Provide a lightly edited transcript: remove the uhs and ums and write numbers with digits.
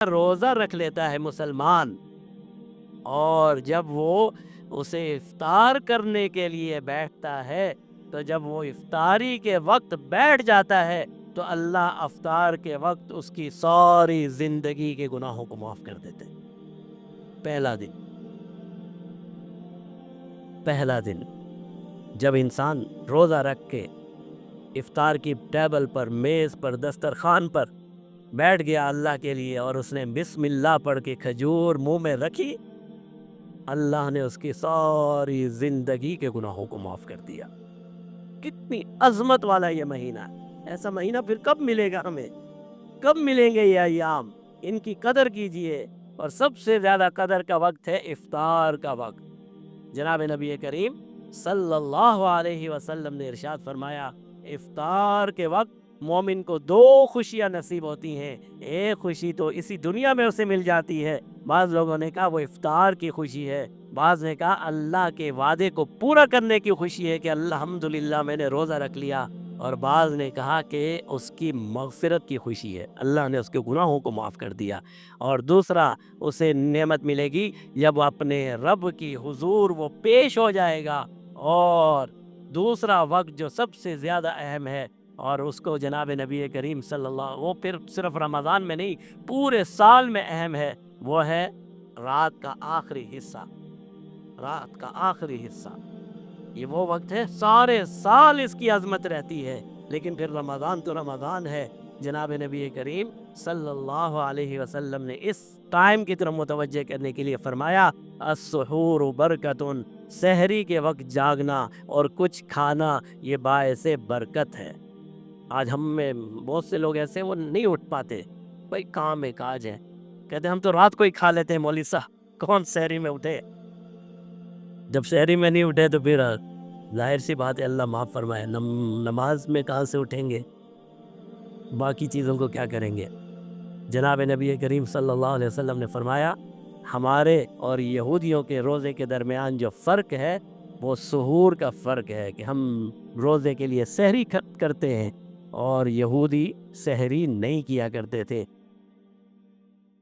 روزہ رکھ لیتا ہے مسلمان، اور جب وہ اسے افطار کرنے کے لیے بیٹھتا ہے تو جب وہ افطاری کے وقت بیٹھ جاتا ہے تو اللہ افطار کے وقت اس کی ساری زندگی کے گناہوں کو معاف کر دیتے ہیں۔ پہلا دن جب انسان روزہ رکھ کے افطار کی ٹیبل پر، میز پر، دسترخوان پر بیٹھ گیا اللہ کے لیے، اور اس نے بسم اللہ پڑھ کے کھجور منہ میں رکھی، اللہ نے اس کی ساری زندگی کے گناہوں کو معاف کر دیا۔ کتنی عظمت والا یہ مہینہ ہے! ایسا مہینہ پھر کب ملے گا ہمیں؟ کب ملیں گے یہ ایام؟ ان کی قدر کیجئے، اور سب سے زیادہ قدر کا وقت ہے افطار کا وقت۔ جناب نبی کریم صلی اللہ علیہ وسلم نے ارشاد فرمایا، افطار کے وقت مومن کو دو خوشیاں نصیب ہوتی ہیں۔ ایک خوشی تو اسی دنیا میں اسے مل جاتی ہے، بعض لوگوں نے کہا وہ افطار کی خوشی ہے، بعض نے کہا اللہ کے وعدے کو پورا کرنے کی خوشی ہے کہ الحمدللہ میں نے روزہ رکھ لیا، اور بعض نے کہا کہ اس کی مغفرت کی خوشی ہے، اللہ نے اس کے گناہوں کو معاف کر دیا۔ اور دوسرا اسے نعمت ملے گی جب وہ اپنے رب کی حضور وہ پیش ہو جائے گا، اور دوسرا وقت جو سب سے زیادہ اہم ہے اور اس کو جناب نبی کریم صلی اللہ، وہ پھر صرف رمضان میں نہیں پورے سال میں اہم ہے، وہ ہے رات کا آخری حصہ۔ رات کا آخری حصہ یہ وہ وقت ہے، سارے سال اس کی عظمت رہتی ہے، لیکن پھر رمضان تو رمضان ہے۔ جناب نبی کریم صلی اللہ علیہ وسلم نے اس ٹائم کی طرف متوجہ کرنے کے لیے فرمایا، السحور برکت، سحری کے وقت جاگنا اور کچھ کھانا یہ باعث برکت ہے۔ آج ہم میں بہت سے لوگ ایسے وہ نہیں اٹھ پاتے، بھائی کام ہے، کاج ہے، کہتے ہیں ہم تو رات کو ہی کھا لیتے ہیں مولوی صاحب، کون سحری میں اٹھے؟ جب سحری میں نہیں اٹھے تو پھر ظاہر سی بات ہے اللہ معاف فرمائے، نماز میں کہاں سے اٹھیں گے؟ باقی چیزوں کو کیا کریں گے؟ جناب نبی کریم صلی اللہ علیہ وسلم نے فرمایا، ہمارے اور یہودیوں کے روزے کے درمیان جو فرق ہے وہ سحور کا فرق ہے، کہ ہم روزے کے لیے سحری کرتے ہیں اور یہودی سحری نہیں کیا کرتے تھے۔